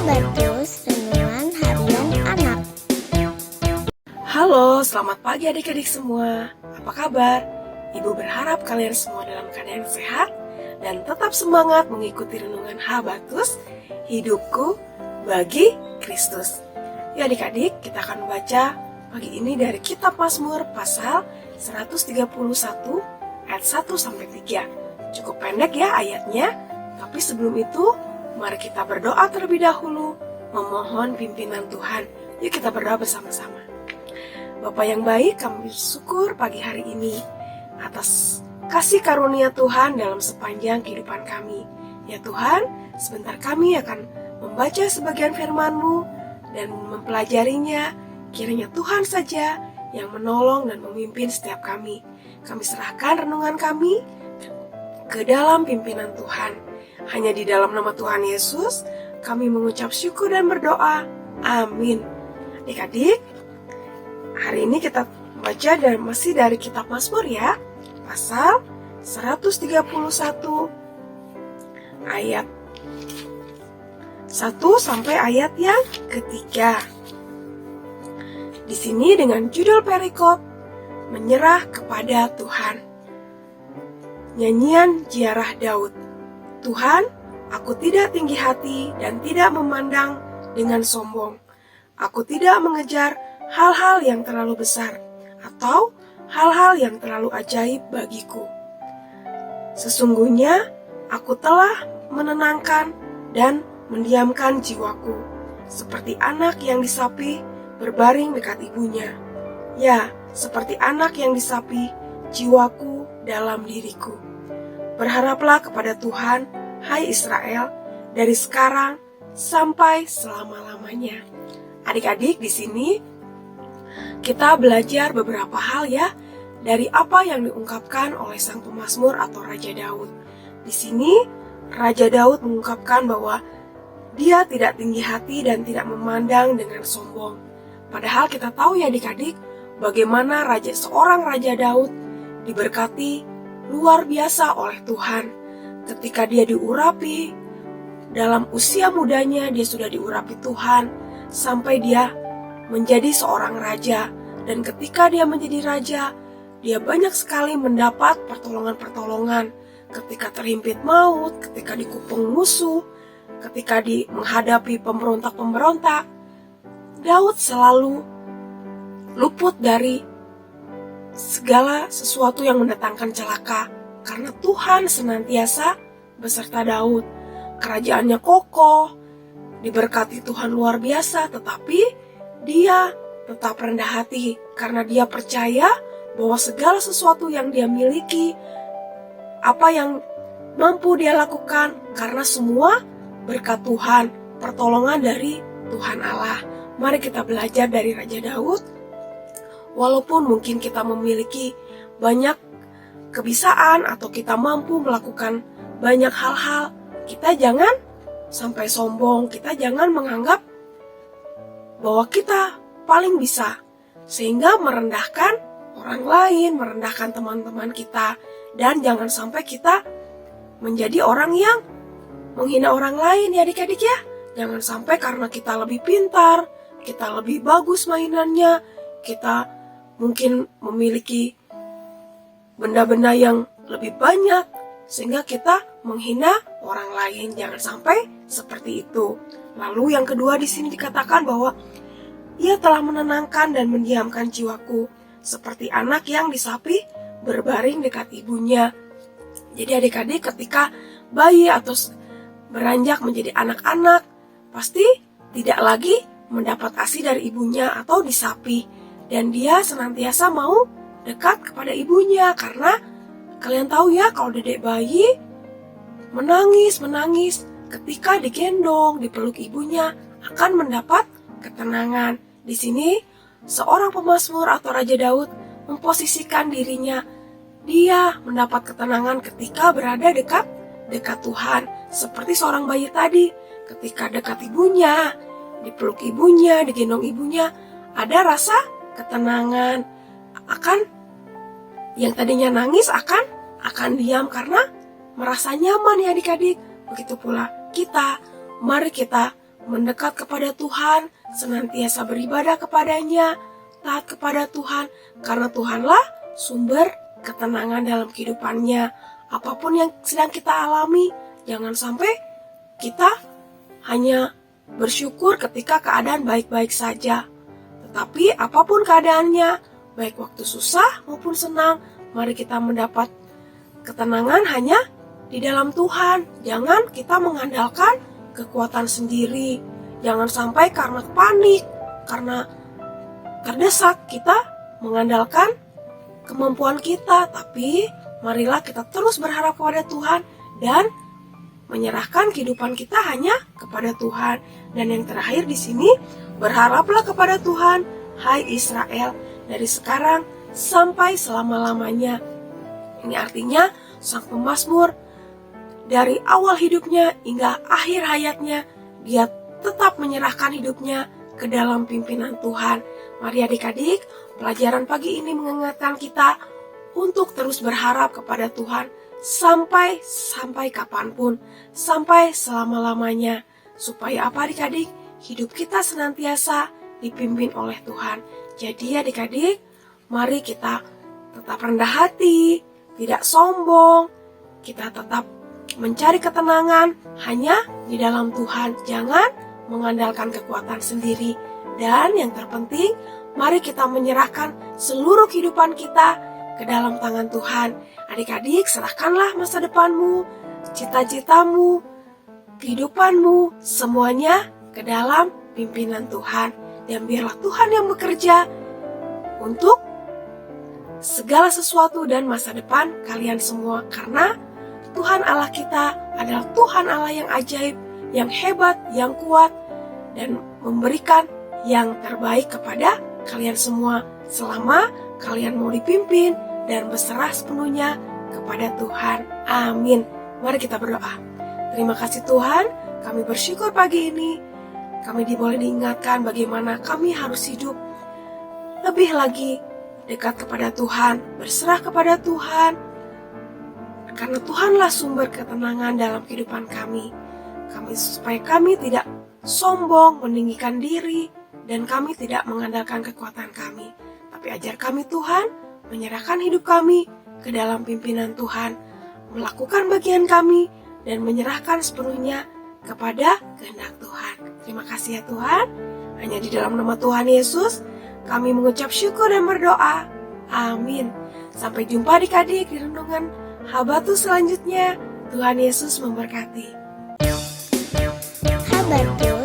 Sahabatkus, renungan harian anak. Halo, selamat pagi adik-adik semua. Apa kabar? Ibu berharap kalian semua dalam keadaan sehat dan tetap semangat mengikuti renungan Habakus, hidupku bagi Kristus. Ya adik-adik, kita akan baca pagi ini dari kitab Mazmur pasal 131 ayat 1-3. Cukup pendek ya ayatnya, tapi sebelum itu mari kita berdoa terlebih dahulu, memohon pimpinan Tuhan. Yuk kita berdoa bersama-sama. Bapa yang baik, kami bersyukur pagi hari ini atas kasih karunia Tuhan dalam sepanjang kehidupan kami. Ya Tuhan, sebentar kami akan membaca sebagian firman-Mu dan mempelajarinya. Kiranya Tuhan saja yang menolong dan memimpin setiap kami. Kami serahkan renungan kami ke dalam pimpinan Tuhan. Hanya di dalam nama Tuhan Yesus, kami mengucap syukur dan berdoa. Amin. Adik-adik, hari ini kita baca masih dari kitab Mazmur ya. Pasal 131 ayat 1 sampai ayat yang ketiga. Di sini dengan judul perikop, menyerah kepada Tuhan. Nyanyian ziarah Daud. Tuhan, aku tidak tinggi hati dan tidak memandang dengan sombong. Aku tidak mengejar hal-hal yang terlalu besar atau hal-hal yang terlalu ajaib bagiku. Sesungguhnya aku telah menenangkan dan mendiamkan jiwaku, seperti anak yang disapi berbaring dekat ibunya. Ya, seperti anak yang disapi, jiwaku dalam diriku. Berharaplah kepada Tuhan, hai Israel, dari sekarang sampai selama-lamanya. Adik-adik, di sini kita belajar beberapa hal ya dari apa yang diungkapkan oleh sang pemazmur atau Raja Daud. Di sini Raja Daud mengungkapkan bahwa dia tidak tinggi hati dan tidak memandang dengan sombong. Padahal kita tahu ya adik-adik, bagaimana seorang Raja Daud diberkati luar biasa oleh Tuhan. Ketika dia diurapi, dalam usia mudanya dia sudah diurapi Tuhan, sampai dia menjadi seorang raja. Dan ketika dia menjadi raja, dia banyak sekali mendapat pertolongan-pertolongan. Ketika terhimpit maut, ketika dikepung musuh, ketika menghadapi pemberontak-pemberontak, Daud selalu luput dari segala sesuatu yang mendatangkan celaka, karena Tuhan senantiasa beserta Daud. Kerajaannya kokoh, diberkati Tuhan luar biasa, tetapi dia tetap rendah hati karena dia percaya bahwa segala sesuatu yang dia miliki, apa yang mampu dia lakukan, karena semua berkat Tuhan, pertolongan dari Tuhan Allah. Mari kita belajar dari Raja Daud. Walaupun mungkin kita memiliki banyak kebisaan atau kita mampu melakukan banyak hal-hal, kita jangan sampai sombong, kita jangan menganggap bahwa kita paling bisa, sehingga merendahkan orang lain, merendahkan teman-teman kita, dan jangan sampai kita menjadi orang yang menghina orang lain ya adik-adik ya. Jangan sampai karena kita lebih pintar, kita lebih bagus mainannya, kita mungkin memiliki benda-benda yang lebih banyak, sehingga kita menghina orang lain. Jangan sampai seperti itu. Lalu yang kedua di sini dikatakan bahwa ia telah menenangkan dan mendiamkan jiwaku, seperti anak yang disapi berbaring dekat ibunya. Jadi adik-adik ketika bayi atau beranjak menjadi anak-anak, pasti tidak lagi mendapat ASI dari ibunya atau disapi. Dan dia senantiasa mau dekat kepada ibunya, karena kalian tahu ya kalau dedek bayi menangis ketika digendong, dipeluk ibunya akan mendapat ketenangan. Di sini seorang pemazmur atau Raja Daud memposisikan dirinya, dia mendapat ketenangan ketika berada dekat Tuhan, seperti seorang bayi tadi ketika dekat ibunya, dipeluk ibunya, digendong ibunya, ada rasa ketenangan, akan yang tadinya nangis akan diam karena merasa nyaman ya adik-adik. Begitu pula kita, mari kita mendekat kepada Tuhan, senantiasa beribadah kepadanya, taat kepada Tuhan, karena Tuhanlah sumber ketenangan dalam kehidupannya. Apapun yang sedang kita alami, jangan sampai kita hanya bersyukur ketika keadaan baik-baik saja. Tetapi apapun keadaannya, baik waktu susah maupun senang, mari kita mendapat ketenangan hanya di dalam Tuhan. Jangan kita mengandalkan kekuatan sendiri. Jangan sampai karena panik, karena terdesak kita mengandalkan kemampuan kita. Tapi marilah kita terus berharap kepada Tuhan dan menyerahkan kehidupan kita hanya kepada Tuhan. Dan yang terakhir di sini, berharaplah kepada Tuhan, hai Israel, dari sekarang sampai selama-lamanya. Ini artinya sang pemazmur dari awal hidupnya hingga akhir hayatnya, dia tetap menyerahkan hidupnya ke dalam pimpinan Tuhan. Mari adik-adik, pelajaran pagi ini mengingatkan kita untuk terus berharap kepada Tuhan sampai kapanpun, sampai selama-lamanya. Supaya apa adik-adik? Hidup kita senantiasa dipimpin oleh Tuhan. Jadi adik-adik, mari kita tetap rendah hati, tidak sombong, kita tetap mencari ketenangan hanya di dalam Tuhan. Jangan mengandalkan kekuatan sendiri. Dan yang terpenting, mari kita menyerahkan seluruh kehidupan kita ke dalam tangan Tuhan. Adik-adik, serahkanlah masa depanmu, cita-citamu, kehidupanmu, semuanya ke dalam pimpinan Tuhan. Dan biarlah Tuhan yang bekerja untuk segala sesuatu dan masa depan kalian semua. Karena Tuhan Allah kita adalah Tuhan Allah yang ajaib, yang hebat, yang kuat, dan memberikan yang terbaik kepada kalian semua selama kalian mau dipimpin dan berserah sepenuhnya kepada Tuhan. Amin. Mari kita berdoa. Terima kasih Tuhan, kami bersyukur pagi ini kami boleh diingatkan bagaimana kami harus hidup lebih lagi dekat kepada Tuhan, berserah kepada Tuhan, karena Tuhanlah sumber ketenangan dalam kehidupan kami. Supaya kami tidak sombong, meninggikan diri, dan kami tidak mengandalkan kekuatan kami. Tapi ajar kami Tuhan, menyerahkan hidup kami ke dalam pimpinan Tuhan, melakukan bagian kami, dan menyerahkan sepenuhnya kepada kehendak Tuhan. Terima kasih ya Tuhan. Hanya di dalam nama Tuhan Yesus, kami mengucap syukur dan berdoa. Amin. Sampai jumpa adik-adik di renungan Habatus selanjutnya. Tuhan Yesus memberkati. Habatus